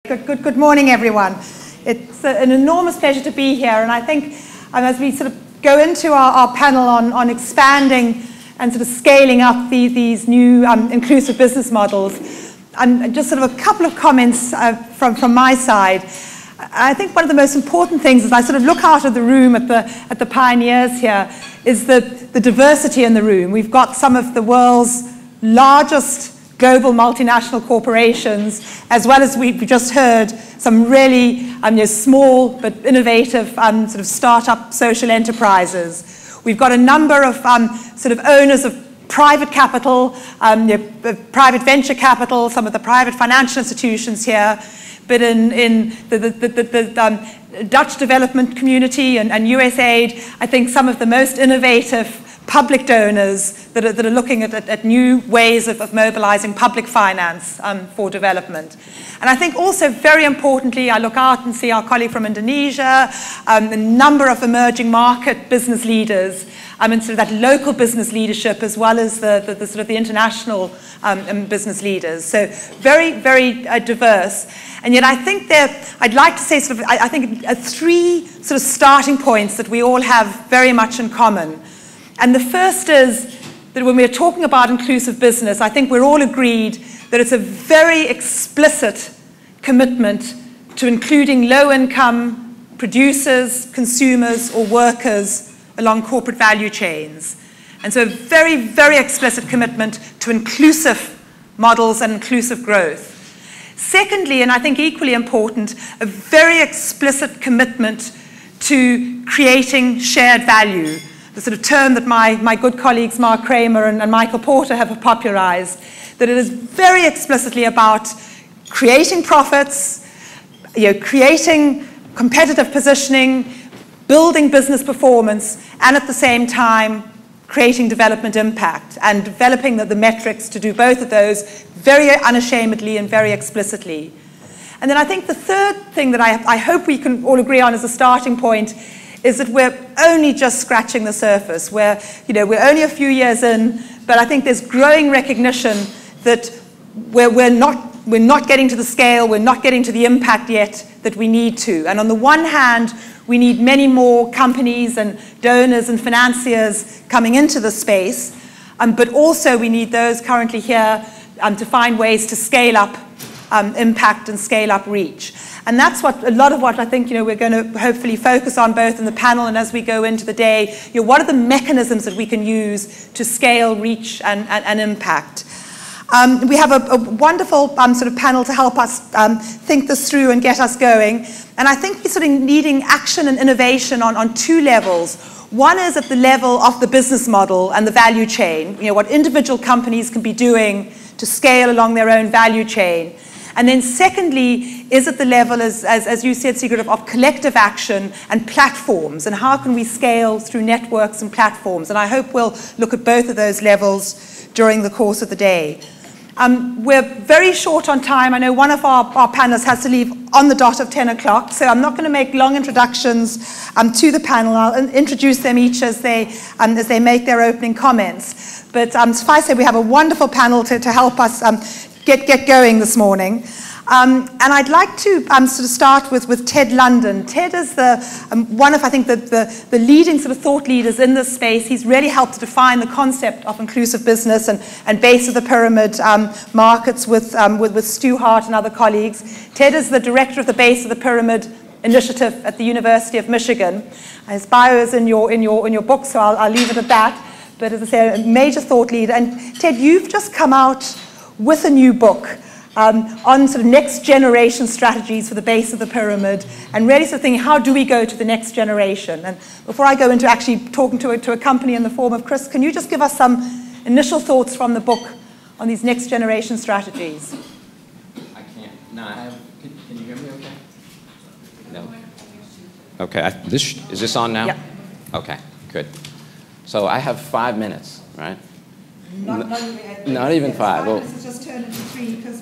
Good morning, everyone. It's an enormous pleasure to be here, and I think as we sort of go into our panel on expanding and sort of scaling up these new inclusive business models, just sort of a couple of comments from my side. I think one of the most important things as I sort of look out of the room at the pioneers here is the diversity in the room. We've got some of the world's largest global multinational corporations, as well as we just heard some really small but innovative sort of startup social enterprises. We've got a number of sort of owners of private capital, private venture capital, some of the private financial institutions here, but in the Dutch development community and USAID, I think some of the most innovative public donors that are looking at new ways of mobilizing public finance for development. And I think also very importantly, I look out and see our colleague from Indonesia, a number of emerging market business leaders, and sort of that local business leadership as well as the sort of the international business leaders. So very, very diverse. And yet I think I'd like to say sort of, I think three sort of starting points that we all have very much in common. And the first is that when we're talking about inclusive business, I think we're all agreed that it's a very explicit commitment to including low-income producers, consumers, or workers along corporate value chains. And so a very, very explicit commitment to inclusive models and inclusive growth. Secondly, and I think equally important, a very explicit commitment to creating shared value, the sort of term that my good colleagues Mark Kramer and Michael Porter have popularized, that it is very explicitly about creating profits, creating competitive positioning, building business performance, and at the same time creating development impact and developing the metrics to do both of those very unashamedly and very explicitly. And then I think the third thing that I hope we can all agree on as a starting point is that we're only just scratching the surface. We're only a few years in, but I think there's growing recognition that we're not getting to the scale, we're not getting to the impact yet that we need to. And on the one hand, we need many more companies and donors and financiers coming into the space, but also we need those currently here to find ways to scale up impact and scale up reach. And that's a lot of what I think we're going to hopefully focus on both in the panel and as we go into the day. What are the mechanisms that we can use to scale reach and impact? We have a wonderful sort of panel to help us think this through and get us going. And I think we're sort of needing action and innovation on two levels. One is at the level of the business model and the value chain, what individual companies can be doing to scale along their own value chain. And then secondly is at the level, as you said, Sigrid, of collective action and platforms, and how can we scale through networks and platforms. And I hope we'll look at both of those levels during the course of the day. We're very short on time. I know one of our panelists has to leave on the dot of 10 o'clock, so I'm not going to make long introductions to the panel. I'll introduce them each as they make their opening comments. But suffice to say, we have a wonderful panel to help us get going this morning. And I'd like to sort of start with Ted London. Ted is one of, I think, the leading sort of thought leaders in this space. He's really helped to define the concept of inclusive business and base of the pyramid markets with Stu Hart and other colleagues. Ted is the director of the Base of the Pyramid Initiative at the University of Michigan. His bio is in your book, so I'll leave it at that. But as I say, a major thought leader. And Ted, you've just come out with a new book on sort of next generation strategies for the base of the pyramid, and really sort of thinking, how do we go to the next generation? And before I go into actually talking to a company in the form of Chris, can you just give us some initial thoughts from the book on these next generation strategies? I can't. No, can you hear me okay? No. Okay, is this on now? Yeah. Okay, good. So I have 5 minutes, right? Not even 5. Well, this has just turned into 3 because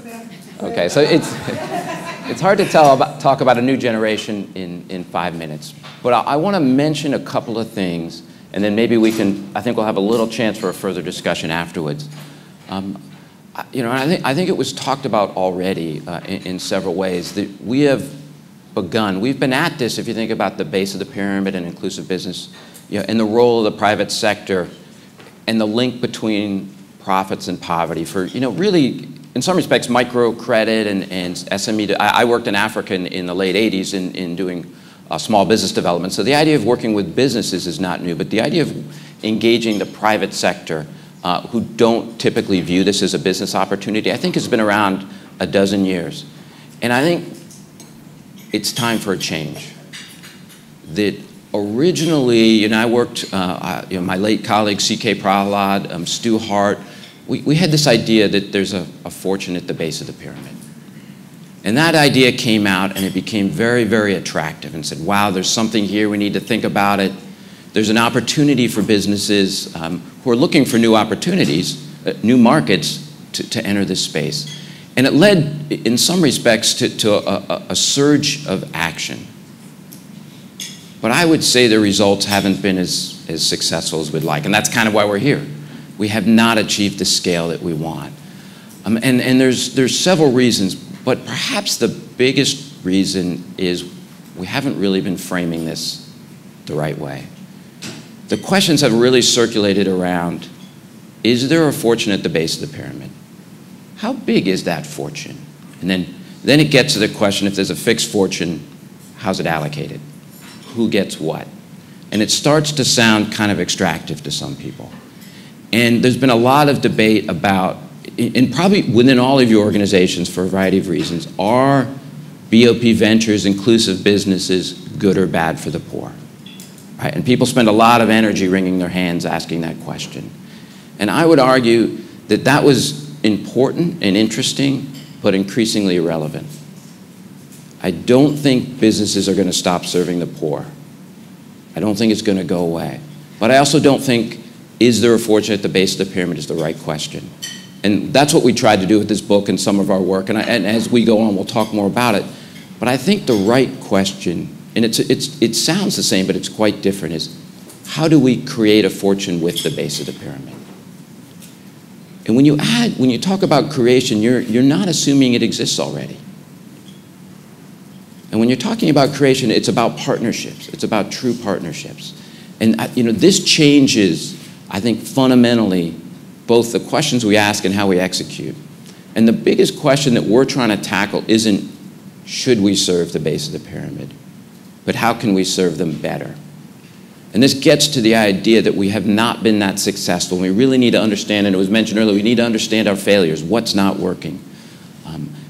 okay, so it's hard to talk about a new generation in 5 minutes. But I want to mention a couple of things, and then maybe I think we'll have a little chance for a further discussion afterwards. you know, I think it was talked about already in several ways that we have begun. We've been at this, if you think about the base of the pyramid and inclusive business, you know, and the role of the private sector and the link between profits and poverty for, you know, really, in some respects, microcredit and SME. I worked in Africa in the late 80s in doing small business development. So the idea of working with businesses is not new, but the idea of engaging the private sector who don't typically view this as a business opportunity, I think has been around a dozen years. And I think it's time for a change. That originally, you know, I worked, you know, my late colleague C.K. Prahalad, Stu Hart, we had this idea that there's a fortune at the base of the pyramid. And that idea came out and it became very, very attractive and said, wow, there's something here, we need to think about it. There's an opportunity for businesses who are looking for new opportunities, new markets to enter this space. And it led, in some respects, to a surge of action. But I would say the results haven't been as successful as we'd like, and that's kind of why we're here. We have not achieved the scale that we want. And there's several reasons, but perhaps the biggest reason is we haven't really been framing this the right way. The questions have really circulated around, is there a fortune at the base of the pyramid? How big is that fortune? And then it gets to the question, if there's a fixed fortune, how's it allocated? Who gets what? And it starts to sound kind of extractive to some people. And there's been a lot of debate about, and probably within all of your organizations for a variety of reasons, are BOP ventures, inclusive businesses, good or bad for the poor? Right? And people spend a lot of energy wringing their hands asking that question. And I would argue that that was important and interesting, but increasingly irrelevant. I don't think businesses are going to stop serving the poor. I don't think it's going to go away. But I also don't think, is there a fortune at the base of the pyramid is the right question. And that's what we tried to do with this book and some of our work. And as we go on, we'll talk more about it. But I think the right question, and it sounds the same, but it's quite different, is how do we create a fortune with the base of the pyramid? And when you talk about creation, you're not assuming it exists already. And when you're talking about creation, it's about partnerships. It's about true partnerships. And you know, this changes, I think, fundamentally, both the questions we ask and how we execute. And the biggest question that we're trying to tackle isn't, should we serve the base of the pyramid, but how can we serve them better? And this gets to the idea that we have not been that successful. We really need to understand, and it was mentioned earlier, we need to understand our failures, what's not working.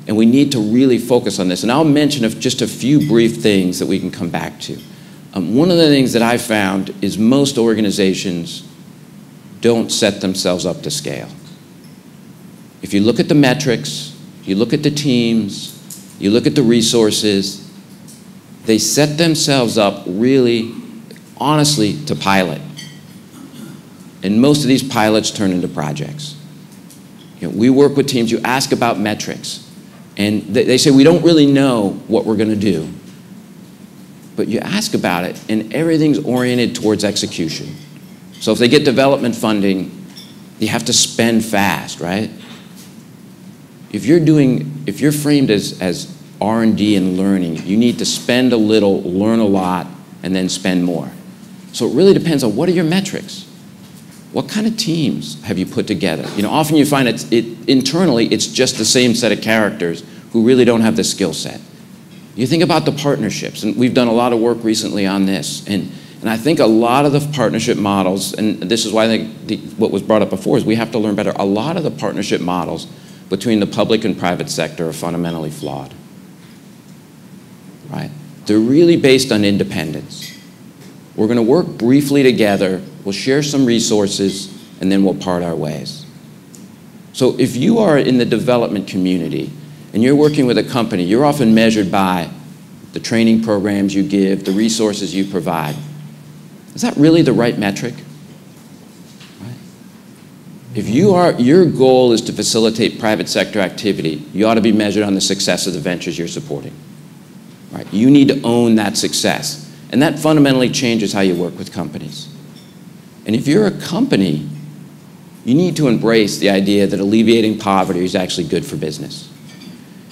And we need to really focus on this. And I'll mention just a few brief things that we can come back to. One of the things that I found is most organizations don't set themselves up to scale. If you look at the metrics, you look at the teams, you look at the resources, they set themselves up really, honestly, to pilot. And most of these pilots turn into projects. You know, we work with teams, you ask about metrics, and they say, we don't really know what we're going to do. But you ask about it, and everything's oriented towards execution. So if they get development funding, you have to spend fast, right? If you're framed as R&D and learning, you need to spend a little, learn a lot, and then spend more. So it really depends on what are your metrics. What kind of teams have you put together? You know, often you find internally it's just the same set of characters who really don't have the skill set. You think about the partnerships, and we've done a lot of work recently on this, and I think a lot of the partnership models, and this is why I think what was brought up before is we have to learn better. A lot of the partnership models between the public and private sector are fundamentally flawed, right? They're really based on independence. We're going to work briefly together, we'll share some resources, and then we'll part our ways. So if you are in the development community and you're working with a company, you're often measured by the training programs you give, the resources you provide. Is that really the right metric? Right? If your goal is to facilitate private sector activity, you ought to be measured on the success of the ventures you're supporting. Right? You need to own that success. And that fundamentally changes how you work with companies. And if you're a company you need to embrace the idea that alleviating poverty is actually good for business.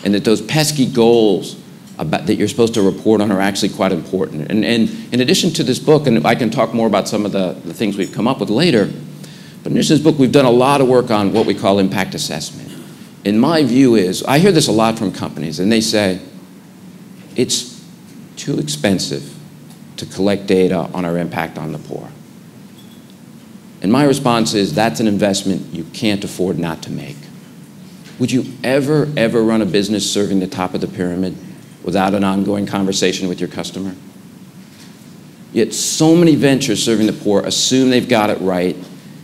And that those pesky goals that you're supposed to report on are actually quite important. And in addition to this book, and I can talk more about some of the things we've come up with later, but in addition to this book, we've done a lot of work on what we call impact assessment. And my view is, I hear this a lot from companies, and they say, it's too expensive to collect data on our impact on the poor. And my response is, that's an investment you can't afford not to make. Would you ever run a business serving the top of the pyramid without an ongoing conversation with your customer? Yet so many ventures serving the poor assume they've got it right.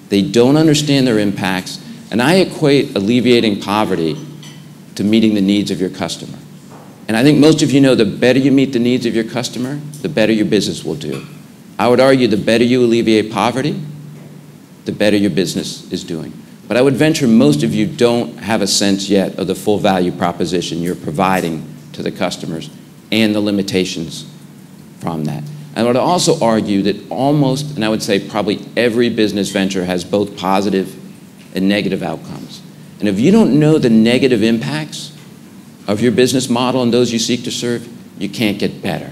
They don't understand their impacts, and I equate alleviating poverty to meeting the needs of your customer. And I think most of you know the better you meet the needs of your customer, the better your business will do. I would argue the better you alleviate poverty, the better your business is doing. But I would venture most of you don't have a sense yet of the full value proposition you're providing to the customers and the limitations from that. I would also argue that almost, and I would say probably every business venture has both positive and negative outcomes. And if you don't know the negative impacts of your business model and those you seek to serve, you can't get better.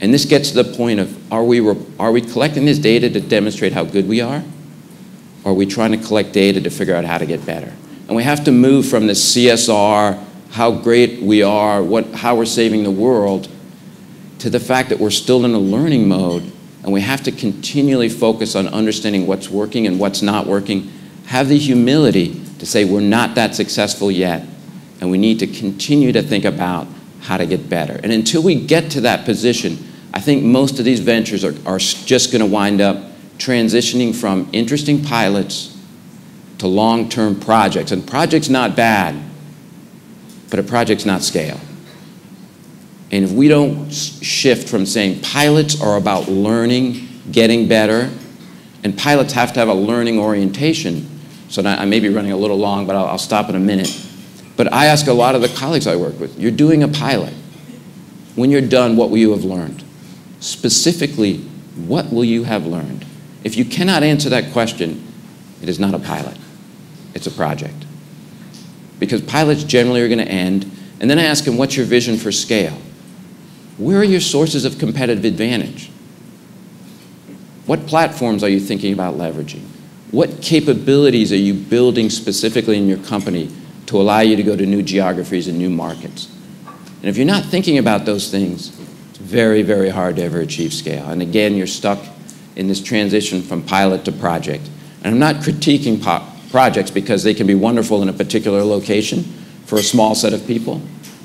And this gets to the point of, are we collecting this data to demonstrate how good we are? Or are we trying to collect data to figure out how to get better? And we have to move from the CSR, how great we are, how we're saving the world, to the fact that we're still in a learning mode, and we have to continually focus on understanding what's working and what's not working. Have the humility to say we're not that successful yet, and we need to continue to think about how to get better. And until we get to that position, I think most of these ventures are just going to wind up transitioning from interesting pilots to long-term projects. And projects not bad, but a project's not scale. And if we don't shift from saying pilots are about learning, getting better, and pilots have to have a learning orientation. So I may be running a little long, but I'll stop in a minute. But I ask a lot of the colleagues I work with, you're doing a pilot. When you're done, what will you have learned? Specifically, what will you have learned? If you cannot answer that question, it is not a pilot. It's a project. Because pilots generally are going to end, and then I ask them, what's your vision for scale? Where are your sources of competitive advantage? What platforms are you thinking about leveraging? What capabilities are you building specifically in your company to allow you to go to new geographies and new markets? And if you're not thinking about those things, it's very, very hard to ever achieve scale. And again, you're stuck in this transition from pilot to project. And I'm not critiquing projects because they can be wonderful in a particular location for a small set of people,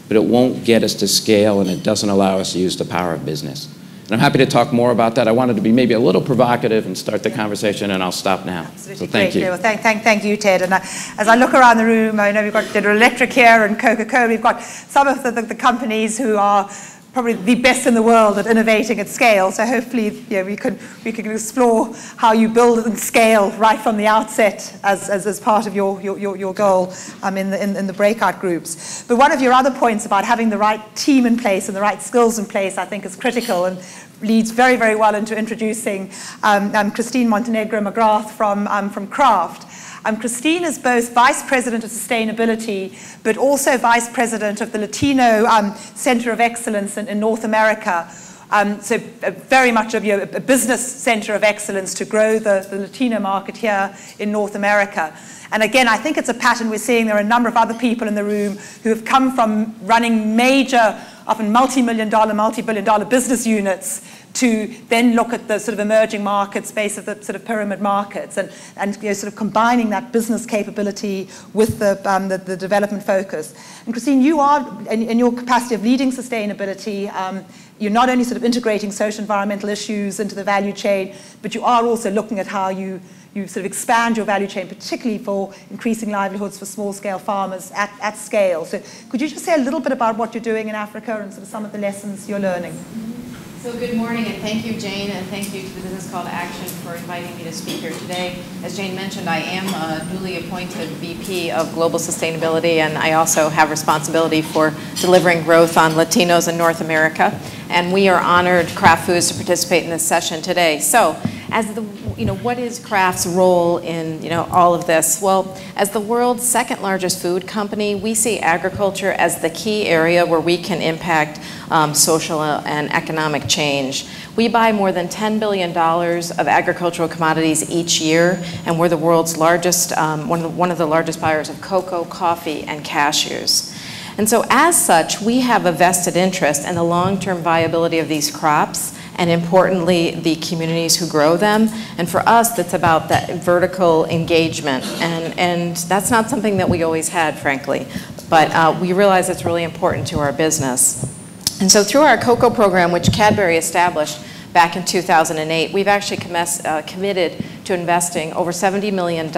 but it won't get us to scale, and it doesn't allow us to use the power of business. And I'm happy to talk more about that. I wanted to be maybe a little provocative and start the conversation, and I'll stop now. Absolutely. So thank you. Well, thank you, Ted. And as I look around the room, I know we've got General Electric here and Coca-Cola. We've got some of the companies who are probably the best in the world at innovating at scale. So hopefully, we can explore how you build and scale right from the outset as part of your goal in the breakout groups. But one of your other points about having the right team in place and the right skills in place, I think, is critical and leads very, very well into introducing Christine Montenegro McGrath from Kraft. Christine is both Vice President of Sustainability, but also Vice President of the Latino Center of Excellence in North America. So very much of a business center of excellence to grow the Latino market here in North America. And again, I think it's a pattern we're seeing. There are a number of other people in the room who have come from running major, often multi-million-dollar, multi-billion-dollar business units to then look at the sort of emerging market space of the sort of pyramid markets and sort of combining that business capability with the development focus. And Christine, you are, in your capacity of leading sustainability, you're not only sort of integrating social environmental issues into the value chain, but you are also looking at how you sort of expand your value chain, particularly for increasing livelihoods for small-scale farmers at scale. So could you just say a little bit about what you're doing in Africa and sort of some of the lessons you're learning? So good morning, and thank you, Jane, and thank you to the Business Call to Action for inviting me to speak here today. As Jane mentioned, I am a newly appointed VP of Global Sustainability, and I also have responsibility for delivering growth on Latinos in North America. And we are honored, Kraft Foods, to participate in this session today. So, as what is Kraft's role in all of this? Well, as the world's second largest food company, we see agriculture as the key area where we can impact social and economic change. We buy more than $10 billion of agricultural commodities each year, and we're the world's largest, one of the largest buyers of cocoa, coffee, and cashews. And so as such, we have a vested interest in the long-term viability of these crops, and importantly, the communities who grow them. And for us, that's about that vertical engagement. And that's not something that we always had, frankly. But we realize it's really important to our business. And so through our cocoa program, which Cadbury established back in 2008, we've actually committed to investing over $70 million to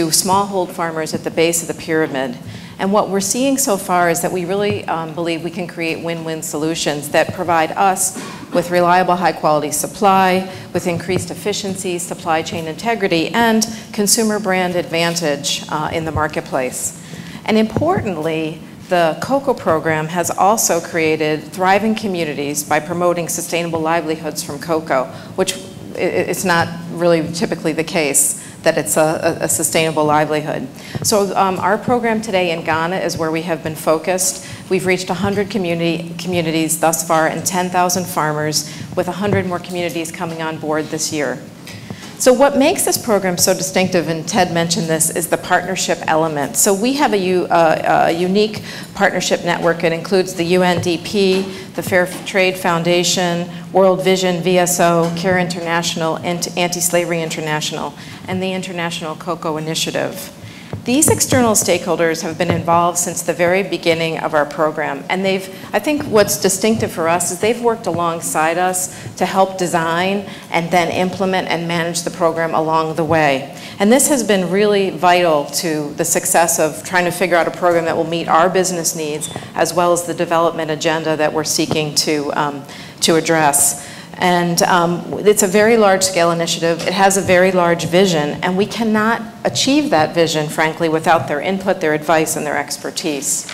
smallhold farmers at the base of the pyramid. And what we're seeing so far is that we really believe we can create win-win solutions that provide us with reliable, high-quality supply, with increased efficiency, supply chain integrity, and consumer brand advantage in the marketplace. And importantly, the cocoa program has also created thriving communities by promoting sustainable livelihoods from cocoa, which it's not really typically the case that it's a sustainable livelihood. So our program today in Ghana is where we have been focused. We've reached 100 communities thus far and 10,000 farmers, with 100 more communities coming on board this year. So what makes this program so distinctive, and Ted mentioned this, is the partnership element. So we have a unique partnership network. It includes the UNDP, the Fair Trade Foundation, World Vision, VSO, CARE International, Anti-Slavery International, and the International Cocoa Initiative. These external stakeholders have been involved since the very beginning of our program, and I think what's distinctive for us is they've worked alongside us to help design and then implement and manage the program along the way. And this has been really vital to the success of trying to figure out a program that will meet our business needs, as well as the development agenda that we're seeking to address. And it's a very large-scale initiative. It has a very large vision, and we cannot achieve that vision, frankly, without their input, their advice, and their expertise.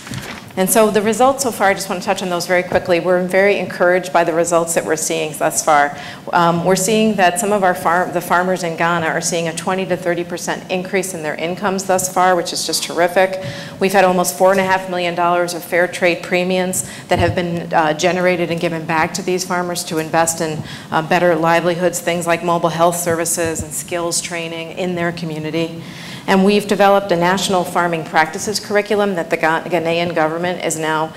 And so the results so far, I just want to touch on those very quickly. We're very encouraged by the results that we're seeing thus far. We're seeing that some of the farmers in Ghana are seeing a 20 to 30% increase in their incomes thus far, which is just terrific. We've had almost $4.5 million of fair trade premiums that have been generated and given back to these farmers to invest in better livelihoods, things like mobile health services and skills training in their community. And we've developed a national farming practices curriculum that the Ghanaian government is now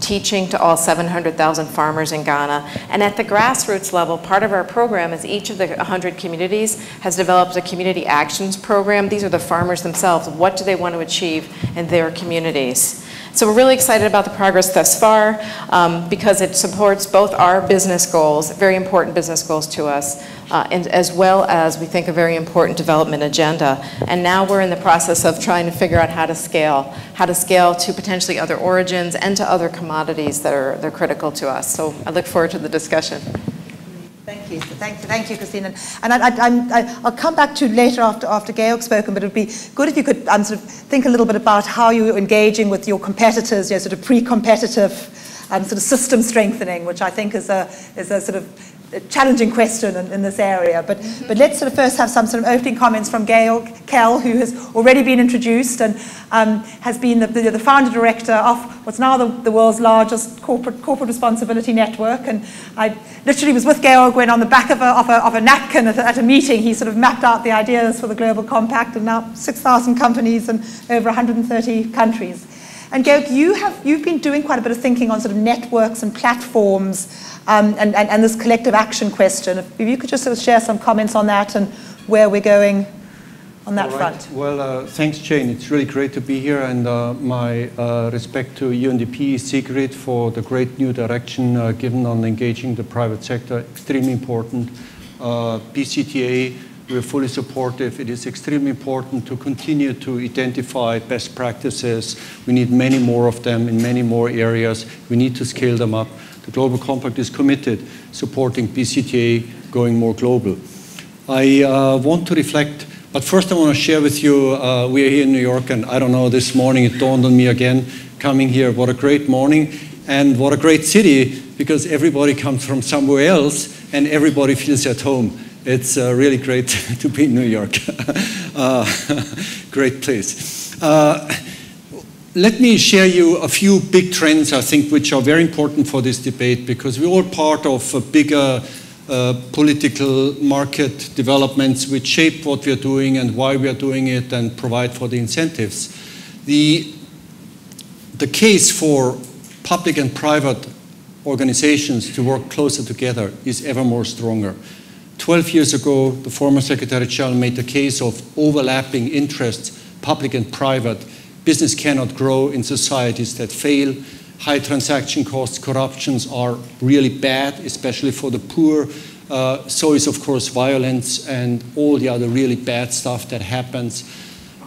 teaching to all 700,000 farmers in Ghana. And at the grassroots level, part of our program is each of the 100 communities has developed a community actions program. These are the farmers themselves. What do they want to achieve in their communities? So we're really excited about the progress thus far because it supports both our business goals, very important business goals to us, and as well as, we think, a very important development agenda. And now we're in the process of trying to figure out how to scale to potentially other origins and to other commodities that are critical to us. So I look forward to the discussion. Thank you. Thank you, Christine. And I'll come back to later after Georg's spoken, but it would be good if you could sort of think a little bit about how you're engaging with your competitors, sort of pre-competitive sort of system strengthening, which I think is a sort of challenging question in this area. But let's sort of first have some sort of opening comments from Georg Kell, who has already been introduced and has been the founder director of what's now the world's largest corporate responsibility network. And I literally was with Georg when on the back of a napkin at a meeting he sort of mapped out the ideas for the Global Compact, and now 6,000 companies and over 130 countries. And Georg, you've been doing quite a bit of thinking on sort of networks and platforms and this collective action question. If you could just sort of share some comments on that and where we're going on that front. Well, thanks, Jane. It's really great to be here, and my respect to UNDP, Sigrid, for the great new direction given on engaging the private sector. Extremely important. BCTA, we're fully supportive. It is extremely important to continue to identify best practices. We need many more of them in many more areas. We need to scale them up. The Global Compact is committed, supporting BCTA going more global. I want to reflect, but first I want to share with you, we are here in New York, and I don't know, this morning it dawned on me again, coming here, what a great morning, and what a great city, because everybody comes from somewhere else, and everybody feels at home. It's really great to be in New York. Great place. Let me share you a few big trends, I think, which are very important for this debate, because we're all part of a bigger political market developments which shape what we are doing and why we are doing it and provide for the incentives. The case for public and private organizations to work closer together is ever more stronger. 12 years ago, the former Secretary General made the case of overlapping interests, public and private. Business cannot grow in societies that fail. High transaction costs, corruptions are really bad, especially for the poor. So is, of course, violence and all the other really bad stuff that happens.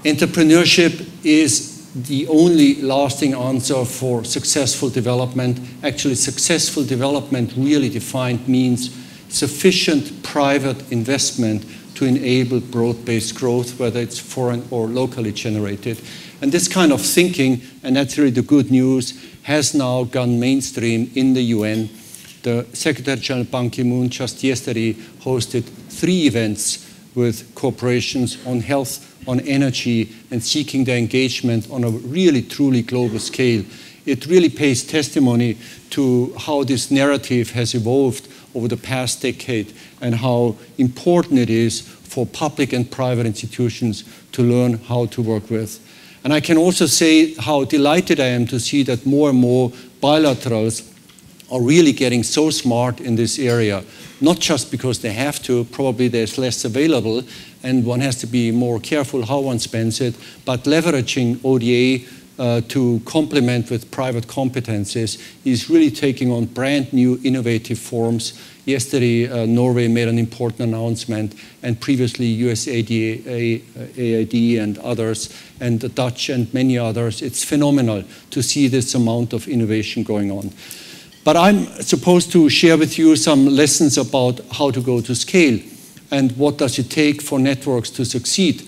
Entrepreneurship is the only lasting answer for successful development. Actually, successful development really defined means sufficient private investment to enable broad-based growth, whether it's foreign or locally generated. And this kind of thinking, and that's really the good news, has now gone mainstream in the UN. The Secretary General Ban Ki-moon just yesterday hosted 3 events with corporations on health, on energy, and seeking their engagement on a really, truly global scale. It really pays testimony to how this narrative has evolved over the past decade and how important it is for public and private institutions to learn how to work with. And I can also say how delighted I am to see that more and more bilaterals are really getting so smart in this area, not just because they have to, probably there's less available, and one has to be more careful how one spends it, but leveraging ODA to complement with private competences is really taking on brand new innovative forms. Yesterday, Norway made an important announcement, and previously USAID and others, and the Dutch and many others. It's phenomenal to see this amount of innovation going on. But I'm supposed to share with you some lessons about how to go to scale and what does it take for networks to succeed.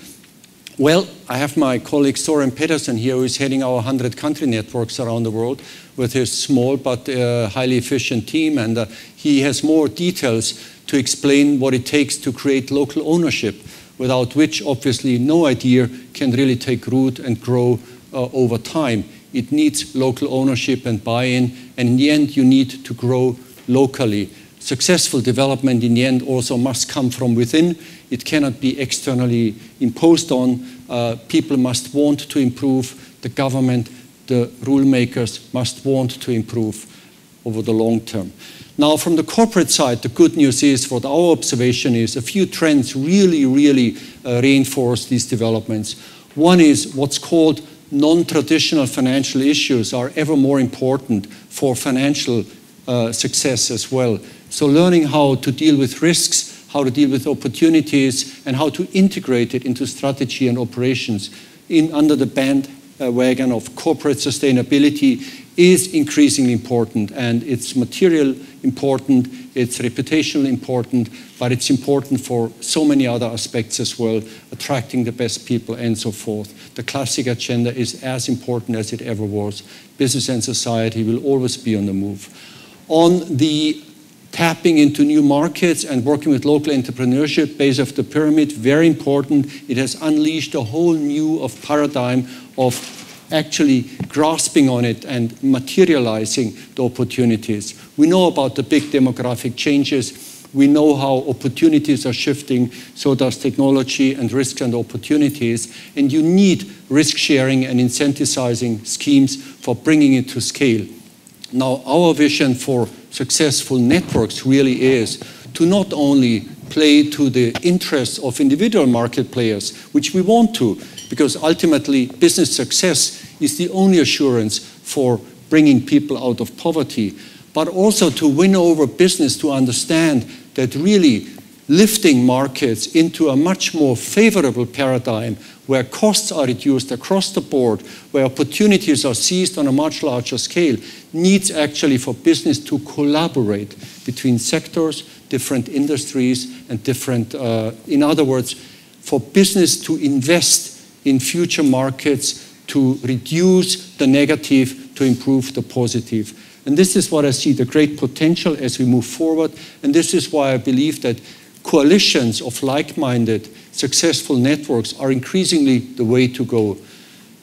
Well, I have my colleague Soren Pedersen here, who is heading our 100-country networks around the world with his small but highly efficient team, and he has more details to explain what it takes to create local ownership, without which, obviously, no idea can really take root and grow over time. It needs local ownership and buy-in, and in the end, you need to grow locally. Successful development, in the end, also must come from within. It cannot be externally imposed on. People must want to improve. The government, the rule makers must want to improve over the long term. Now, from the corporate side, the good news is, what our observation is, a few trends really reinforce these developments. One is what's called non-traditional financial issues are ever more important for financial success as well. So learning how to deal with risks, how to deal with opportunities, and how to integrate it into strategy and operations under the bandwagon of corporate sustainability is increasingly important. And it's material important, it's reputational important, but it's important for so many other aspects as well, attracting the best people and so forth. The classic agenda is as important as it ever was. Business and society will always be on the move. On the tapping into new markets and working with local entrepreneurship, base of the pyramid, very important. It has unleashed a whole new paradigm of actually grasping on it and materializing the opportunities. We know about the big demographic changes. We know how opportunities are shifting, so does technology and risks and opportunities. And you need risk sharing and incentivizing schemes for bringing it to scale. Now, our vision for successful networks really is to not only play to the interests of individual market players, which we want to, because ultimately business success is the only assurance for bringing people out of poverty, but also to win over business to understand that really lifting markets into a much more favorable paradigm where costs are reduced across the board, where opportunities are seized on a much larger scale, needs actually for business to collaborate between sectors, different industries, and different, in other words, for business to invest in future markets to reduce the negative, to improve the positive. And this is what I see the great potential as we move forward. And this is why I believe that coalitions of like-minded, successful networks are increasingly the way to go.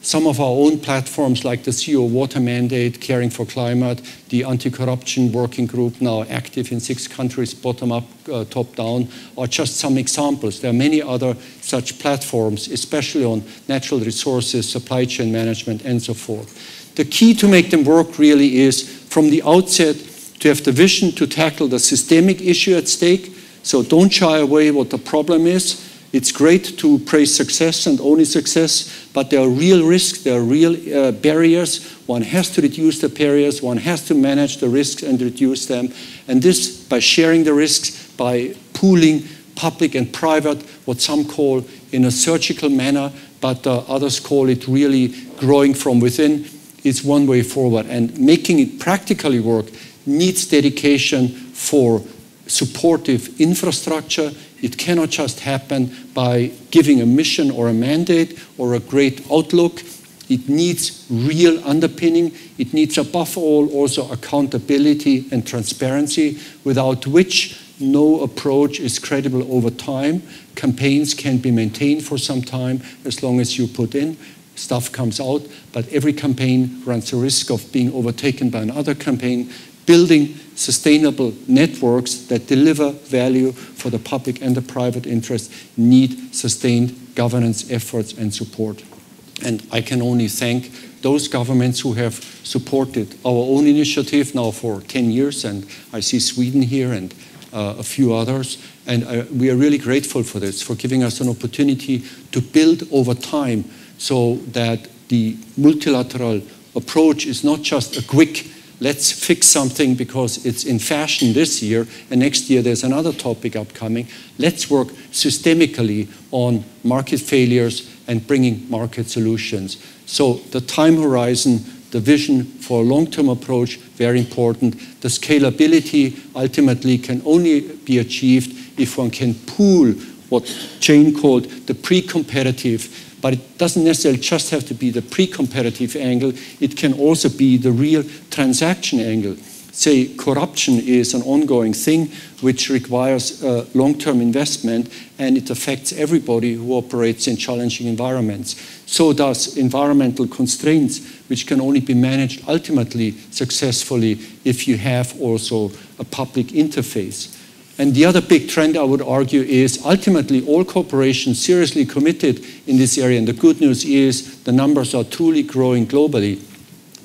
Some of our own platforms, like the CO Water Mandate, Caring for Climate, the Anti-Corruption Working Group, now active in 6 countries, bottom-up, top-down, are just some examples. There are many other such platforms, especially on natural resources, supply chain management, and so forth. The key to make them work really is, from the outset, to have the vision to tackle the systemic issue at stake. So don't shy away what the problem is. It's great to praise success and only success, but there are real risks, there are real barriers. One has to reduce the barriers, one has to manage the risks and reduce them. And this, by sharing the risks, by pooling public and private, what some call in a surgical manner, but others call it really growing from within, is one way forward. And making it practically work needs dedication for supportive infrastructure. It cannot just happen by giving a mission or a mandate or a great outlook. It needs real underpinning. It needs, above all, also accountability and transparency, without which no approach is credible over time. Campaigns can be maintained for some time as long as you put in. Stuff comes out, but every campaign runs the risk of being overtaken by another campaign. Building sustainable networks that deliver value for the public and the private interest need sustained governance efforts and support. And I can only thank those governments who have supported our own initiative now for 10 years, and I see Sweden here and a few others. And we are really grateful for this, for giving us an opportunity to build over time so that the multilateral approach is not just a quick let's fix something because it's in fashion this year, and next year there's another topic upcoming. Let's work systemically on market failures and bringing market solutions. So the time horizon, the vision for a long-term approach, very important. The scalability ultimately can only be achieved if one can pool what Jane called the pre-competitive. But it doesn't necessarily just have to be the pre-competitive angle. It can also be the real transaction angle. Say corruption is an ongoing thing which requires long-term investment, and it affects everybody who operates in challenging environments. So does environmental constraints, which can only be managed ultimately successfully if you have also a public interface. And the other big trend, I would argue, is ultimately all corporations seriously committed in this area. And the good news is the numbers are truly growing globally.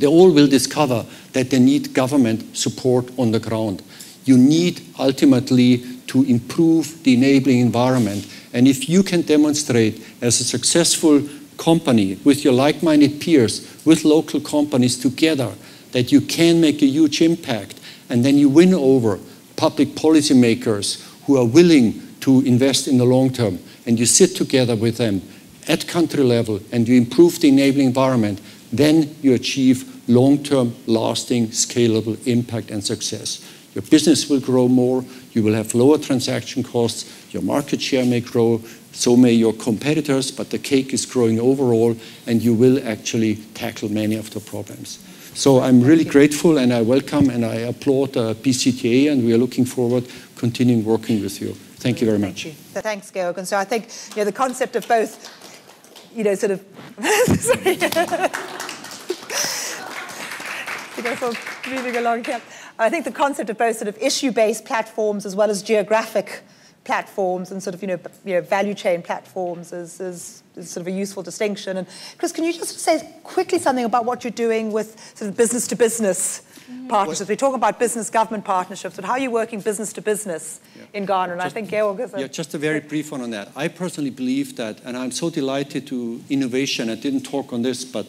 They all will discover that they need government support on the ground. You need ultimately to improve the enabling environment. And if you can demonstrate as a successful company with your like-minded peers, with local companies together, that you can make a huge impact, and then you win over public policymakers who are willing to invest in the long term, and you sit together with them at country level and you improve the enabling environment, then you achieve long-term, lasting, scalable impact and success. Your business will grow more, you will have lower transaction costs, your market share may grow, so may your competitors, but the cake is growing overall, and you will actually tackle many of the problems. So I'm really grateful, and I welcome and I applaud PCTA, and we are looking forward continuing working with you. Thank you very much. Thanks, Georg. And so I think the concept of both, sort of, sorry. Sort of moving along here. I think the concept of both sort of issue-based platforms as well as geographic platforms and sort of value chain platforms is sort of a useful distinction. And Chris, can you just say quickly something about what you're doing with sort of business-to-business partnerships? We talk about business-government partnerships, but how are you working business-to-business in Ghana? And I think Georg is just a very brief one on that. I personally believe that, and I'm so delighted to innovation. I didn't talk on this, but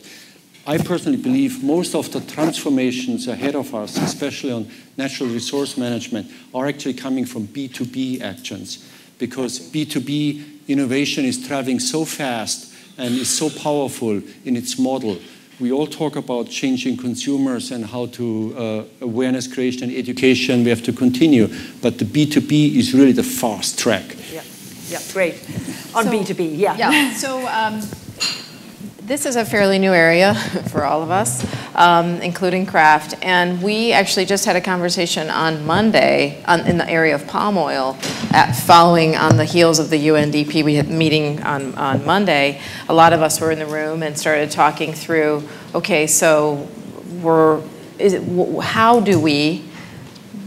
I personally believe most of the transformations ahead of us, especially on natural resource management, are actually coming from B2B actions, because B2B innovation is traveling so fast and is so powerful in its model. We all talk about changing consumers and how to awareness creation and education. We have to continue, but the B2B is really the fast track. Yeah, great. On B2B, Yeah, so this is a fairly new area for all of us, including Kraft. And we actually just had a conversation on Monday in the area of palm oil. following on the heels of the UNDP, we had a meeting on Monday. A lot of us were in the room and started talking through, okay, so how do we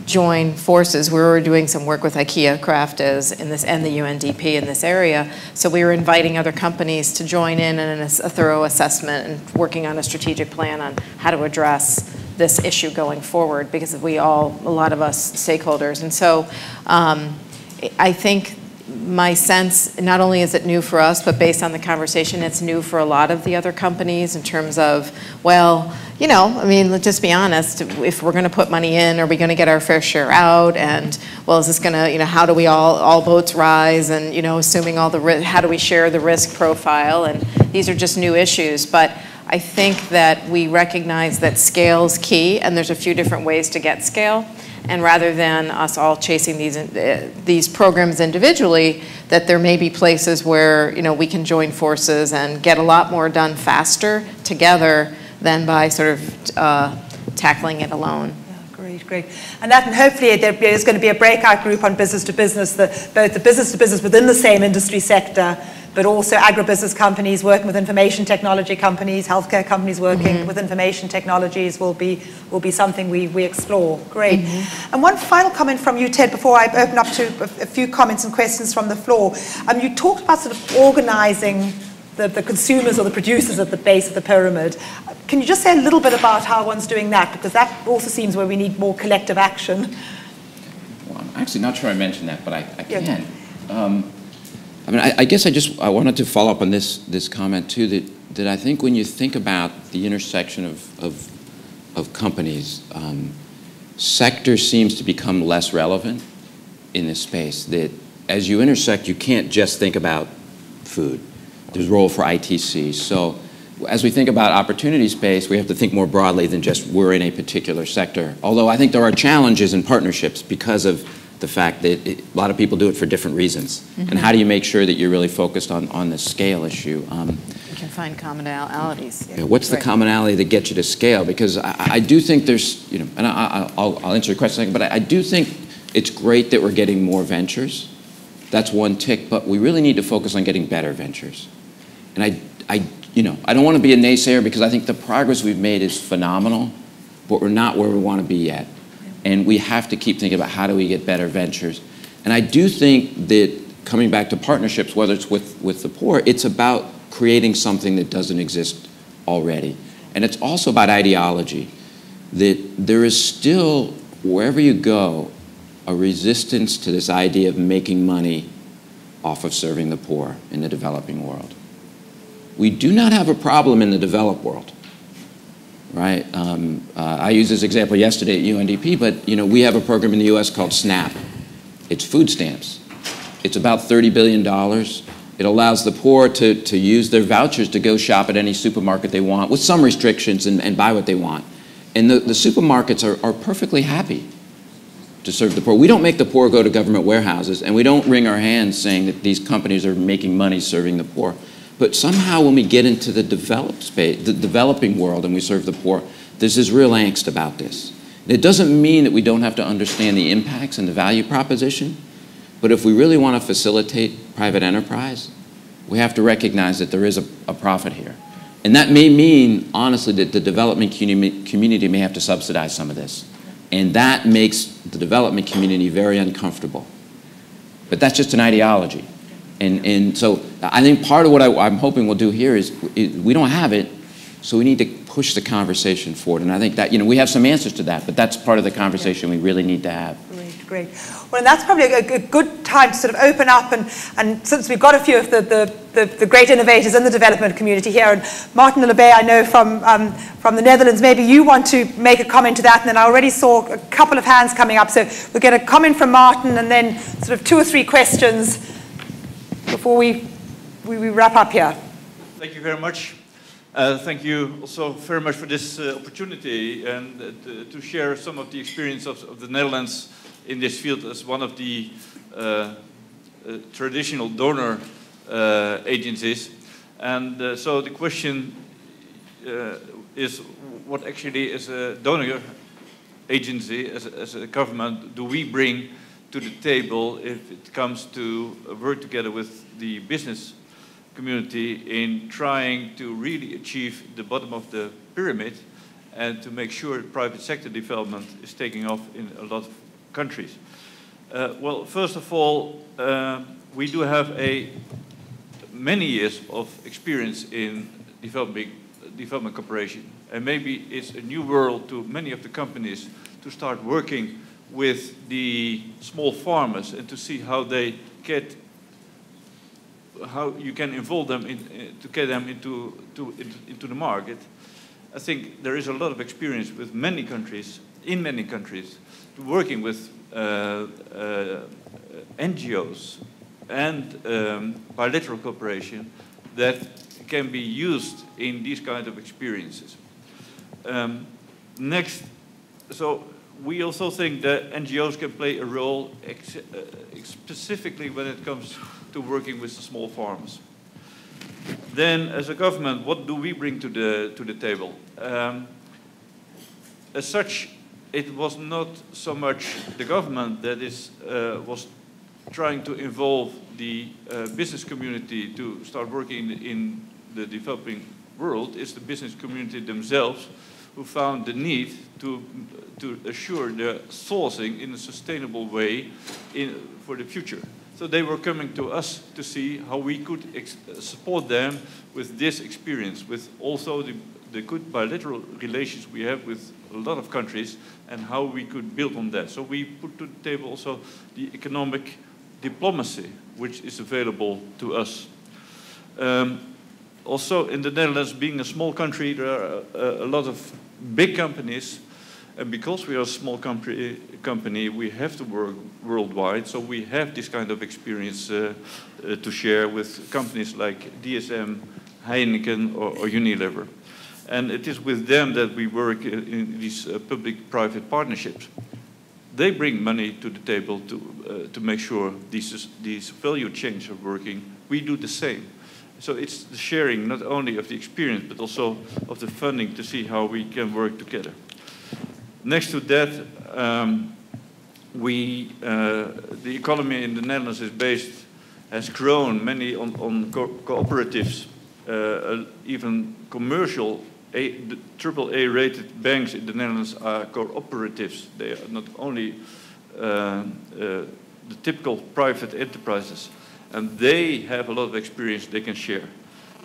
join forces? We were doing some work with IKEA, Kraft and the UNDP in this area. So we were inviting other companies to join in a thorough assessment and working on a strategic plan on how to address this issue going forward, because a lot of us stakeholders. And so I think my sense, not only is it new for us, but based on the conversation, it's new for a lot of the other companies in terms of, well, I mean, let's just be honest, if we're going to put money in, are we going to get our fair share out? And, well, is this going to, how do we all boats rise? And, assuming all the how do we share the risk profile? And these are just new issues. But I think that we recognize that scale is key, and there's a few different ways to get scale. And rather than us all chasing these programs individually, that there may be places where we can join forces and get a lot more done faster together than by sort of tackling it alone. Yeah, great. And hopefully there is going to be a breakout group on business to business, both the business to business within the same industry sector, but also agribusiness companies working with information technology companies, healthcare companies working with information technologies will be something we explore. Great. And one final comment from you, Ted, before I open up to a few comments and questions from the floor. You talked about sort of organizing the consumers or the producers at the base of the pyramid. Can you just say a little bit about how one's doing that? Because that also seems where we need more collective action. Well, I'm actually not sure I mentioned that, but I can. Yeah. I mean, I guess I wanted to follow up on this comment too, that I think when you think about the intersection of companies, sector seems to become less relevant in this space. That as you intersect, you can't just think about food. There's a role for ITC. So as we think about opportunity space, we have to think more broadly than just we're in a particular sector. Although I think there are challenges in partnerships because of the fact that a lot of people do it for different reasons. And how do you make sure that you're really focused on the scale issue? You can find commonalities. Yeah, what's the commonality that gets you to scale? Because I do think there's, and I'll answer your question in a second, but I do think it's great that we're getting more ventures. That's one tick, but we really need to focus on getting better ventures. And I don't want to be a naysayer because I think the progress we've made is phenomenal, but we're not where we want to be yet. And we have to keep thinking about how do we get better ventures. And I do think that coming back to partnerships, whether it's with the poor, it's about creating something that doesn't exist already. And it's also about ideology, that there is still, wherever you go, a resistance to this idea of making money off of serving the poor in the developing world. We do not have a problem in the developed world, right? I used this example yesterday at UNDP, but we have a program in the US called SNAP. It's food stamps. It's about $30 billion. It allows the poor to use their vouchers to go shop at any supermarket they want with some restrictions and buy what they want. And the supermarkets are perfectly happy to serve the poor. We don't make the poor go to government warehouses, and we don't wring our hands saying that these companies are making money serving the poor. But somehow when we get into the developed space, the developing world, and we serve the poor, there's this real angst about this. And it doesn't mean that we don't have to understand the impacts and the value proposition, but if we really want to facilitate private enterprise, we have to recognize that there is a profit here. And that may mean, honestly, that the development community may have to subsidize some of this. And that makes the development community very uncomfortable. But that's just an ideology. And so I think part of what I'm hoping we'll do here is we don't have it, so we need to push the conversation forward. And I think that, we have some answers to that, but that's part of the conversation we really need to have. Great. Well, and that's probably a good time to sort of open up, and since we've got a few of the great innovators in the development community here, and Martin Lebay, I know from the Netherlands, maybe you want to make a comment to that, and then I already saw a couple of hands coming up, so we'll get a comment from Martin, and then sort of 2 or 3 questions before we wrap up here. Thank you very much. Thank you also very much for this opportunity and to share some of the experience of the Netherlands in this field as one of the traditional donor agencies. And so the question is, what actually is a donor agency, as a government, do we bring to the table if it comes to work together with the business community in trying to really achieve the bottom of the pyramid and to make sure private sector development is taking off in a lot of countries. Well, first of all, we do have many years of experience in development cooperation. And maybe it's a new world to many of the companies to start working with the small farmers and to see how they get, how you can involve them to get them into the market. I think there is a lot of experience with many countries, working with NGOs and bilateral cooperation that can be used in these kind of experiences. Next, so we also think that NGOs can play a role specifically when it comes to working with the small farmers. Then, as a government, what do we bring to the table? As such, it was not so much the government that was trying to involve the business community to start working in the developing world. It's the business community themselves who found the need to assure the sourcing in a sustainable way for the future. So they were coming to us to see how we could support them with this experience, with also the good bilateral relations we have with a lot of countries and how we could build on that. So we put to the table also the economic diplomacy, which is available to us. Also in the Netherlands, being a small country, there are a lot of big companies, and because we are a small company, we have to work worldwide, so we have this kind of experience to share with companies like DSM, Heineken, or Unilever. And it is with them that we work in these public-private partnerships. They bring money to the table to make sure these value chains are working. We do the same. So it's the sharing not only of the experience, but also of the funding to see how we can work together. Next to that, the economy in the Netherlands has grown mainly on cooperatives, even commercial AAA rated banks in the Netherlands are cooperatives. They are not only the typical private enterprises, and they have a lot of experience they can share.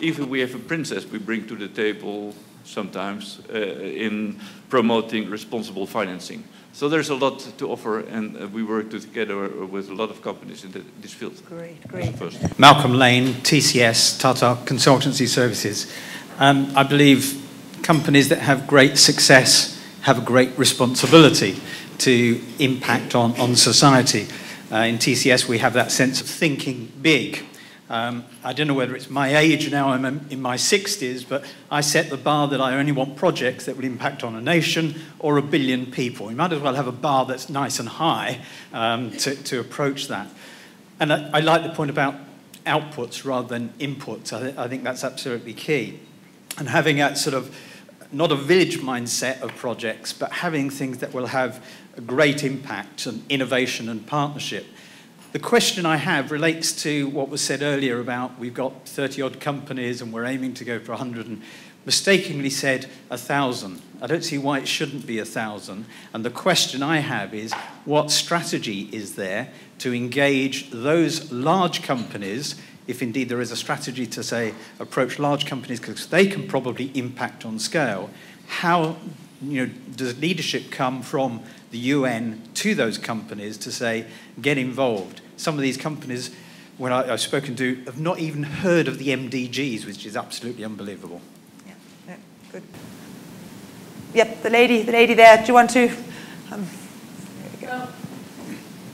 Even we have a princess we bring to the table sometimes in promoting responsible financing. So there's a lot to offer, and we work together with a lot of companies in this field. Great, great. Malcolm Lane, TCS, Tata Consultancy Services. I believe companies that have great success have a great responsibility to impact on society. In TCS, we have that sense of thinking big. I don't know whether it's my age now, I'm in my 60s, but I set the bar that I only want projects that will impact on a nation or 1 billion people. You might as well have a bar that's nice and high to approach that. And I like the point about outputs rather than inputs. I think that's absolutely key. And having a sort of, not a village mindset of projects, but having things that will have a great impact and innovation and partnership. The question I have relates to what was said earlier about we've got 30-odd companies and we're aiming to go for 100 and mistakenly said 1,000. I don't see why it shouldn't be 1,000. And the question I have is what strategy is there to engage those large companies, if indeed there is a strategy to say approach large companies because they can probably impact on scale. How does leadership come from the UN to those companies to say get involved? Some of these companies, when I've spoken to, have not even heard of the MDGs, which is absolutely unbelievable. Yeah, good. Yep, the lady there. Do you want to?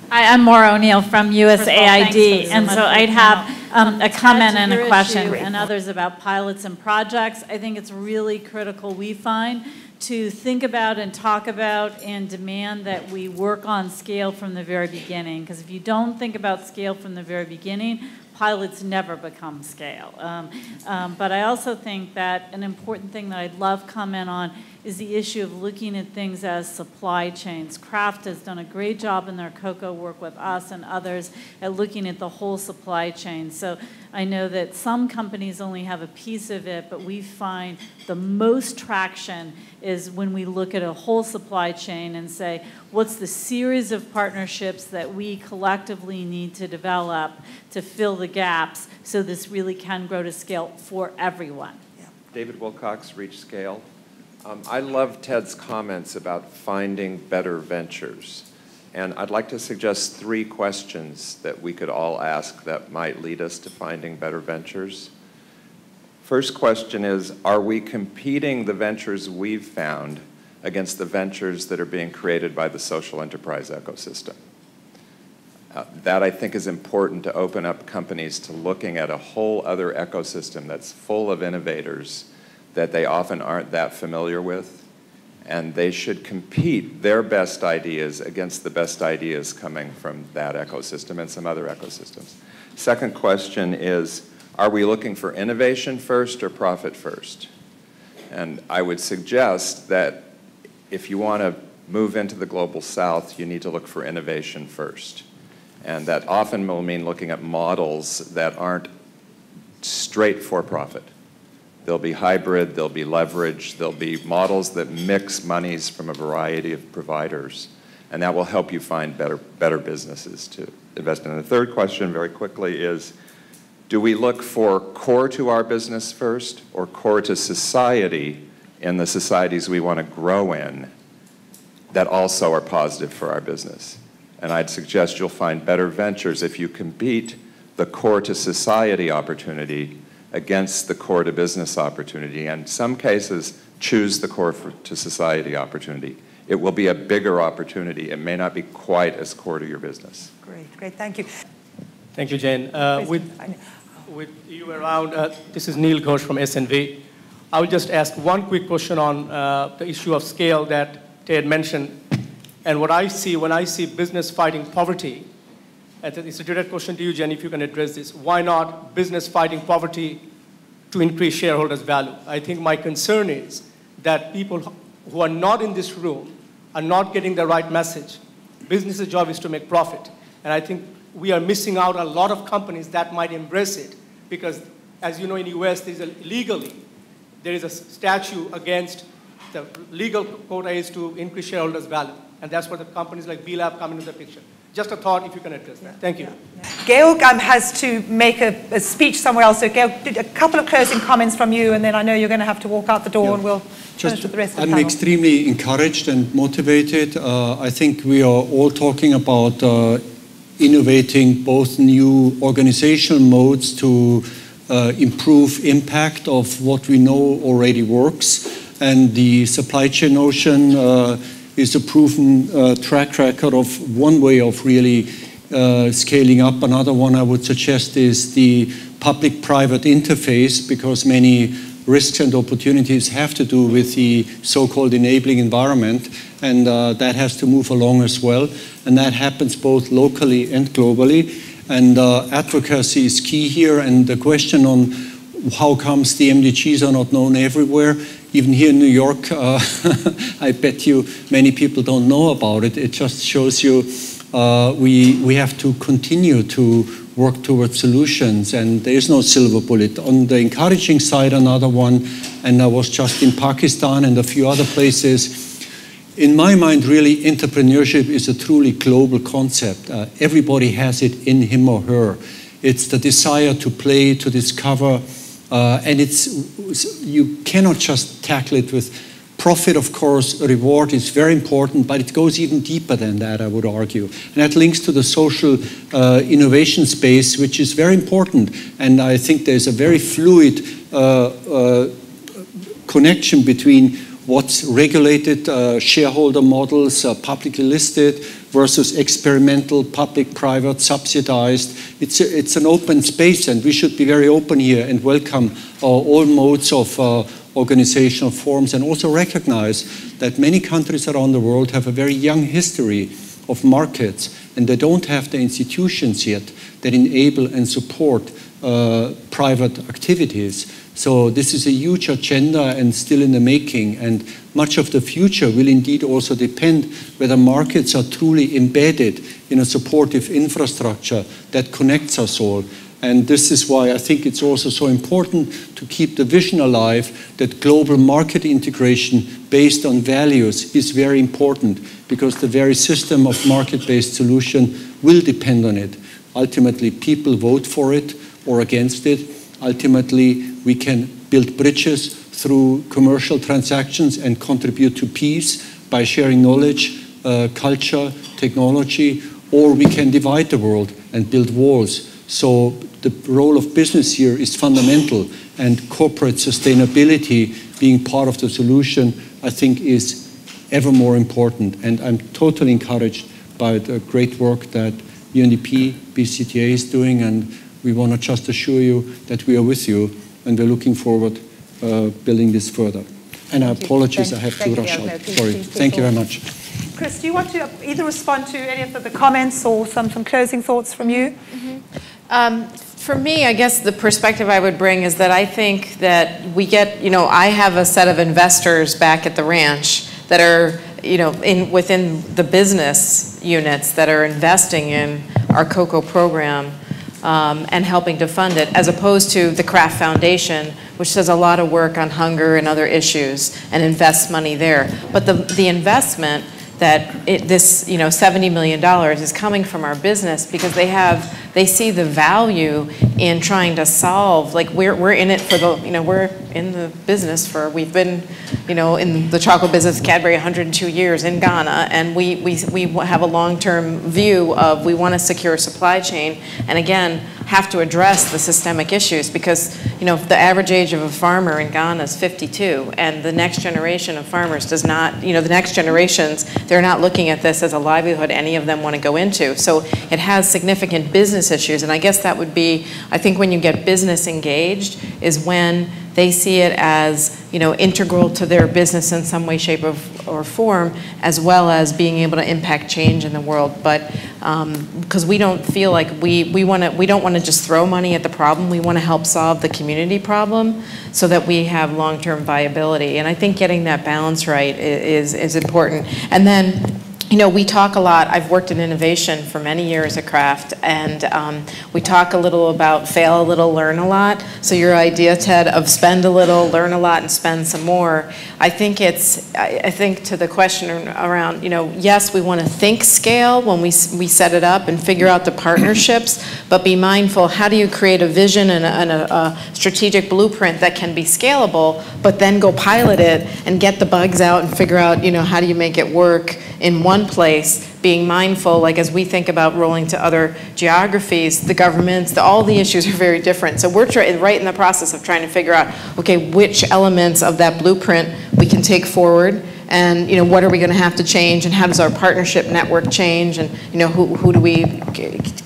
Hi, I'm Maura O'Neill from USAID, and so I'd have a comment and a question, and others about pilots and projects. I think it's really critical, we find, to think about and talk about and demand that we work on scale from the very beginning. Because if you don't think about scale from the very beginning, pilots never become scale. But I also think that an important thing that I'd love comment on is the issue of looking at things as supply chains. Kraft has done a great job in their cocoa work with us and others at looking at the whole supply chain. So I know that some companies only have a piece of it, but we find the most traction is when we look at a whole supply chain and say, what's the series of partnerships that we collectively need to develop to fill the gaps so this really can grow to scale for everyone? Yeah. David Wilcox, Reach Scale. I love Ted's comments about finding better ventures. And I'd like to suggest 3 questions that we could all ask that might lead us to finding better ventures. First question is, are we competing the ventures we've found against the ventures that are being created by the social enterprise ecosystem? That, I think, is important to open up companies to looking at a whole other ecosystem that's full of innovators that they often aren't that familiar with, and they should compete their best ideas against the best ideas coming from that ecosystem and some other ecosystems. Second question is, are we looking for innovation first or profit first? And I would suggest that if you want to move into the global south, you need to look for innovation first. And that often will mean looking at models that aren't straight for profit. There'll be hybrid, there'll be leverage, there'll be models that mix monies from a variety of providers, and that will help you find better businesses to invest in. And the third question, very quickly, is do we look for core to our business first or core to society in the societies we want to grow in that also are positive for our business? And I'd suggest you'll find better ventures if you compete the core to society opportunity against the core to business opportunity, and in some cases, choose the core to society opportunity. It will be a bigger opportunity. It may not be quite as core to your business. Great, thank you. Thank you, Jane. With you around, this is Neil Ghosh from SNV. I will just ask one quick question on the issue of scale that Ted mentioned. And what I see when I see business fighting poverty, and it's a direct question to you, Jen, if you can address this. Why not business fighting poverty to increase shareholders' value? I think my concern is that people who are not in this room are not getting the right message. Business's job is to make profit. And I think we are missing out on a lot of companies that might embrace it because, as you know, in the US, legally, there is a statute against the legal quota is to increase shareholders' value. And that's where the companies like B-Lab come into the picture. Just a thought, if you can address that. Thank you. Georg has to make a speech somewhere else. So Georg, a couple of closing comments from you, and then I know you're going to have to walk out the door, and we'll finish with the rest of the panel. I'm extremely encouraged and motivated. I think we are all talking about innovating both new organizational modes to improve impact of what we know already works. And the supply chain notion is a proven track record of one way of really scaling up. Another one I would suggest is the public-private interface, because many risks and opportunities have to do with the so-called enabling environment, and that has to move along as well. And that happens both locally and globally. And advocacy is key here, and the question on how comes the MDGs are not known everywhere. Even here in New York, I bet you many people don't know about it. It just shows you we have to continue to work towards solutions, and there is no silver bullet. On the encouraging side, another one, and I was just in Pakistan and a few other places. In my mind, really, entrepreneurship is a truly global concept. Everybody has it in him or her. It's the desire to play, to discover, and you cannot just tackle it with profit. Of course, reward is very important, but it goes even deeper than that, I would argue. And that links to the social innovation space, which is very important. And I think there's a very fluid connection between what's regulated shareholder models, publicly listed, versus experimental, public-private, subsidized. It's an open space, and we should be very open here and welcome all modes of organizational forms, and also recognize that many countries around the world have a very young history of markets, and they don't have the institutions yet that enable and support private activities. So this is a huge agenda and still in the making, and much of the future will indeed also depend whether markets are truly embedded in a supportive infrastructure that connects us all. And this is why I think it's also so important to keep the vision alive that global market integration based on values is very important, because the very system of market-based solution will depend on it. Ultimately, people vote for it or against it. Ultimately, we can build bridges through commercial transactions and contribute to peace by sharing knowledge, culture, technology, or we can divide the world and build walls. So the role of business here is fundamental, and corporate sustainability being part of the solution, I think, is ever more important. And I'm totally encouraged by the great work that UNDP, BCTA is doing, and we want to just assure you that we are with you, and we're looking forward building this further. And I apologize, I have to rush out. Sorry. Thank you very much. Chris, do you want to either respond to any of the comments or some closing thoughts from you? For me, I guess the perspective I would bring is that I think that we get, I have a set of investors back at the ranch that are, within the business units that are investing in our COCO program and helping to fund it, as opposed to the Kraft Foundation, which does a lot of work on hunger and other issues and invests money there. But the investment that this $70 million is coming from our business, because they see the value in trying to solve, like we're in it for the, we're in the business for, we've been, in the chocolate business, Cadbury, 102 years in Ghana, and we have a long-term view of we want to secure supply chain, and again, have to address the systemic issues, because, the average age of a farmer in Ghana is 52, and the next generation of farmers does not, the next generations, they're not looking at this as a livelihood any of them want to go into. So it has significant business issues, and I guess that would be, I think when you get business engaged is when they see it as, integral to their business in some way, shape, or form, as well as being able to impact change in the world. But because we don't feel like we don't want to just throw money at the problem. We want to help solve the community problem so that we have long-term viability. And I think getting that balance right is important. And then, we talk a lot. I've worked in innovation for many years at Kraft, and we talk a little about fail a little, learn a lot. So your idea, Ted, of spend a little, learn a lot, and spend some more, I think to the question around, yes, we want to think scale when we set it up and figure out the partnerships, but be mindful, how do you create a vision and a strategic blueprint that can be scalable, but then go pilot it and get the bugs out and figure out, how do you make it work in one place, being mindful, like as we think about rolling to other geographies, the governments, all the issues are very different. So we're right in the process of trying to figure out, okay, which elements of that blueprint we can take forward, and what are we going to have to change, and how does our partnership network change, and who do we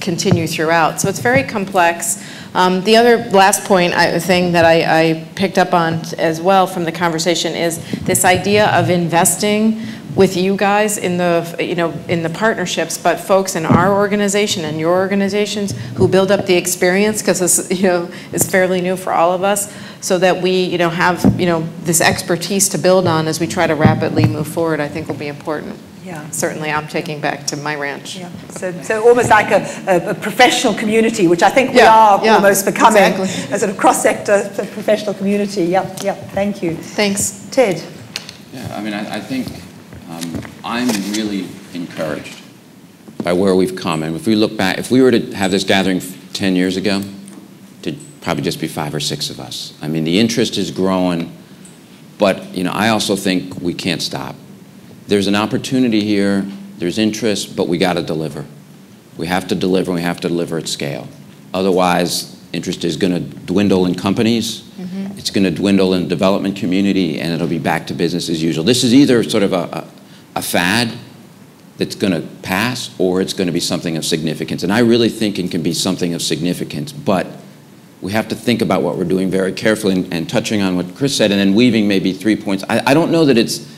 continue throughout. So it's very complex. The other last thing that I picked up on as well from the conversation is this idea of investing with you guys in the partnerships, but folks in our organization and your organizations who build up the experience, because this is fairly new for all of us, so that we have this expertise to build on as we try to rapidly move forward, I think will be important. Yeah. Certainly I'm taking back to my ranch. Yeah. So almost like a professional community, which I think we are almost becoming, exactly. A sort of cross-sector professional community. Yep, thank you. Thanks. Ted. Yeah, I think I'm really encouraged by where we've come. And if we look back, if we were to have this gathering 10 years ago, it'd probably just be 5 or 6 of us. The interest is growing, but I also think we can't stop. There's an opportunity here, there's interest, but we got to deliver. We have to deliver, and we have to deliver at scale. Otherwise, interest is going to dwindle in companies, it's going to dwindle in the development community, and it'll be back to business as usual. This is either sort of a fad that's going to pass, or it's going to be something of significance. And I really think it can be something of significance, but we have to think about what we're doing very carefully, and touching on what Chris said, and then weaving maybe 3 points. I don't know that it's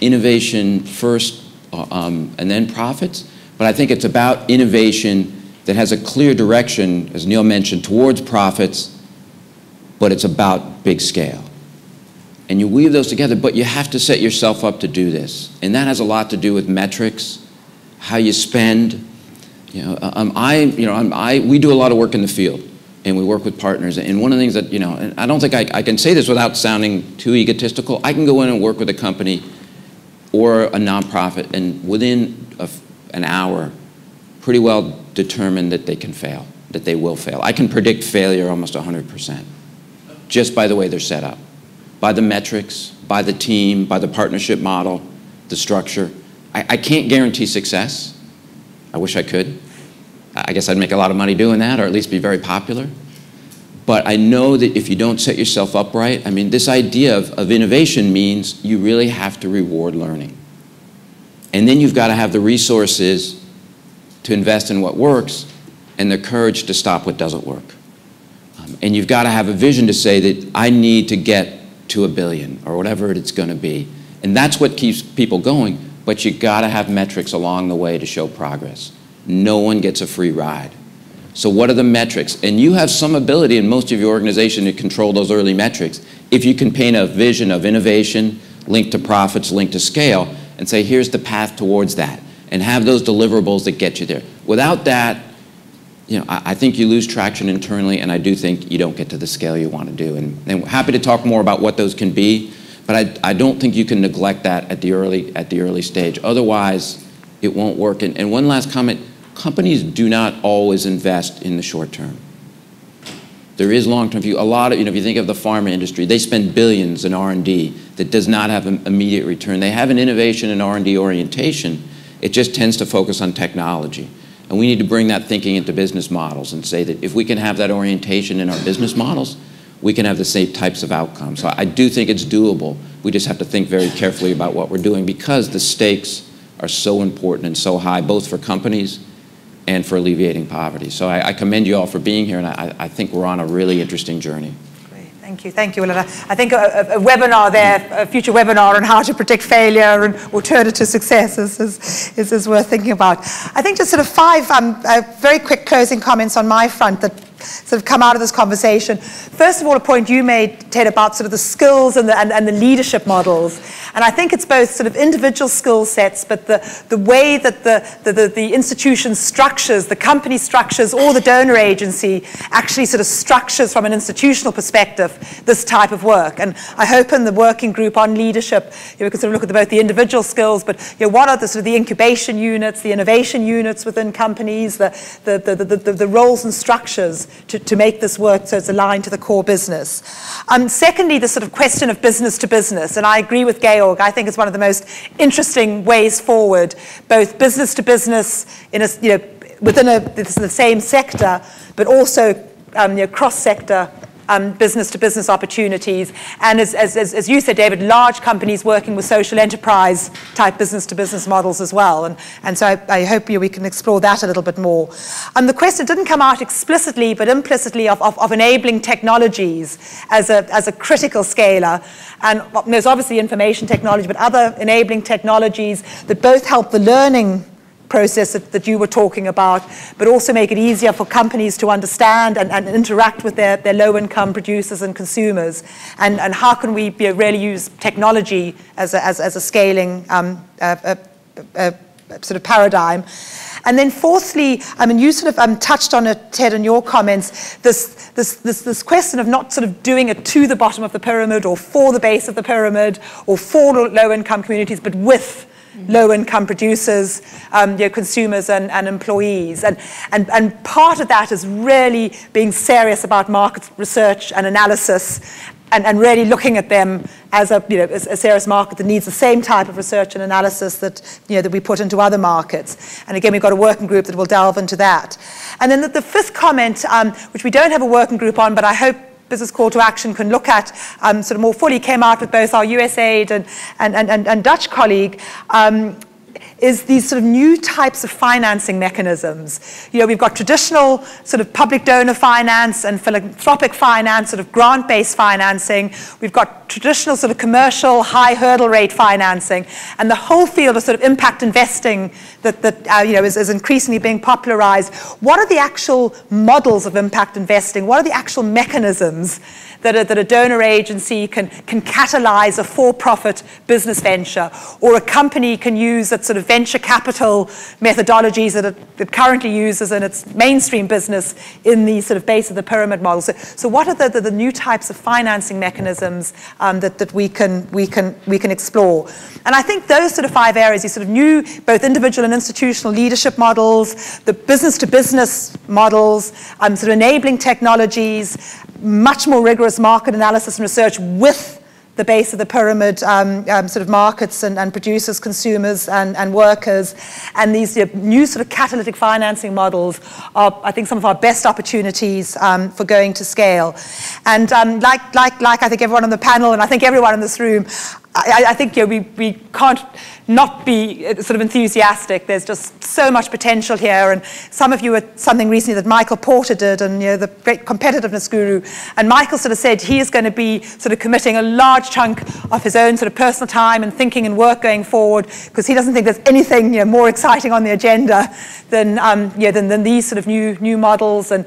innovation first and then profits, But I think it's about innovation that has a clear direction, as Neil mentioned, towards profits, but it's about big scale. And you weave those together, but you have to set yourself up to do this. And that has a lot to do with metrics, how you spend. We do a lot of work in the field, and we work with partners. And one of the things that, and I don't think I can say this without sounding too egotistical, I can go in and work with a company or a nonprofit, and within an hour, pretty well determine that they can fail, that they will fail. I can predict failure almost 100%, just by the way they're set up, by the metrics, by the team, by the partnership model, the structure. I can't guarantee success. I wish I could. I guess I'd make a lot of money doing that, or at least be very popular. But I know that if you don't set yourself up right, this idea of innovation means you really have to reward learning. And then you've got to have the resources to invest in what works and the courage to stop what doesn't work. And you've got to have a vision to say that I need to get to $1 billion or whatever it's going to be. And that's what keeps people going, but you've got to have metrics along the way to show progress. No one gets a free ride. So what are the metrics? And you have some ability in most of your organization to control those early metrics. If you can paint a vision of innovation, linked to profits, linked to scale, and say, here's the path towards that, and have those deliverables that get you there. Without that, I think you lose traction internally, and I do think you don't get to the scale you want to do. And we're happy to talk more about what those can be, but I don't think you can neglect that at the early stage. Otherwise, it won't work. And one last comment, companies do not always invest in the short term. There is long-term view. A lot of, if you think of the pharma industry, they spend billions in R&D that does not have an immediate return. They have an innovation and R&D orientation. It just tends to focus on technology. And we need to bring that thinking into business models and say that if we can have that orientation in our business models, we can have the same types of outcomes. So I do think it's doable. We just have to think very carefully about what we're doing because the stakes are so important and so high, both for companies and for alleviating poverty. So I commend you all for being here, and I think we're on a really interesting journey. Thank you. Well, I think a webinar there, a future webinar on how to predict failure and alternative success is worth thinking about. I think just sort of 5 very quick closing comments on my front that sort of come out of this conversation. First of all, a point you made, Ted, about sort of the skills and the leadership models. And I think it's both sort of individual skill sets, but the way that the institution structures, the company structures, or the donor agency actually sort of structures from an institutional perspective this type of work. And I hope in the working group on leadership, we can sort of look at both the individual skills, but what are the sort of the incubation units, the innovation units within companies, the roles and structures to make this work so it's aligned to the core business. Secondly, the sort of question of business to business, and I agree with Georg. I think it's one of the most interesting ways forward, both business to business in within the same sector, but also cross-sector business-to-business opportunities. And as you said, David, large companies working with social enterprise type business-to-business models as well. And so I hope we can explore that a little bit more. The question didn't come out explicitly, but implicitly of enabling technologies as a critical scaler. And there's obviously information technology, but other enabling technologies that both help the learning process that you were talking about, but also make it easier for companies to understand and interact with their low-income producers and consumers. And how can we really use technology as a scaling sort of paradigm. And then fourthly, you sort of touched on it, Ted, in your comments, this question of not sort of doing it to the bottom of the pyramid or for the base of the pyramid or for low-income communities, but with low-income producers, consumers and employees. And part of that is really being serious about market research and analysis and really looking at them as a serious market that needs the same type of research and analysis that, that we put into other markets. And again, we've got a working group that will delve into that. And then the fifth comment, which we don't have a working group on, but I hope Business Call to Action can look at sort of more fully, came out with both our USAID and Dutch colleague, is these sort of new types of financing mechanisms. You know, we've got traditional sort of public donor finance and philanthropic finance, sort of grant-based financing. We've got traditional sort of commercial high hurdle rate financing, and the whole field of sort of impact investing that you know, is increasingly being popularized. What are the actual models of impact investing? What are the actual mechanisms that a donor agency can catalyze a for-profit business venture, or a company can use that sort of venture capital methodologies that it currently uses in its mainstream business in the sort of base of the pyramid model. So what are the new types of financing mechanisms that we can explore? And I think those sort of 5 areas, these sort of new, both individual and institutional leadership models, the business-to-business models, sort of enabling technologies, much more rigorous market analysis and research with the base of the pyramid sort of markets and producers, consumers, and workers, and these new sort of catalytic financing models are, I think, some of our best opportunities for going to scale. And like I think everyone on the panel, and I think everyone in this room, I think, you know, we can't not be sort of enthusiastic. There's just so much potential here. And some of you had something recently that Michael Porter did, and, you know, the great competitiveness guru. And Michael sort of said he is going to be sort of committing a large chunk of his own sort of personal time and thinking and work going forward, because he doesn't think there's anything, you know, more exciting on the agenda than than these sort of new models and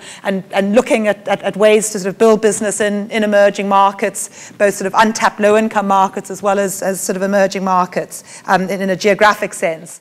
looking at ways to sort of build business in emerging markets, both sort of untapped low-income markets as well as sort of emerging markets in a geographic sense.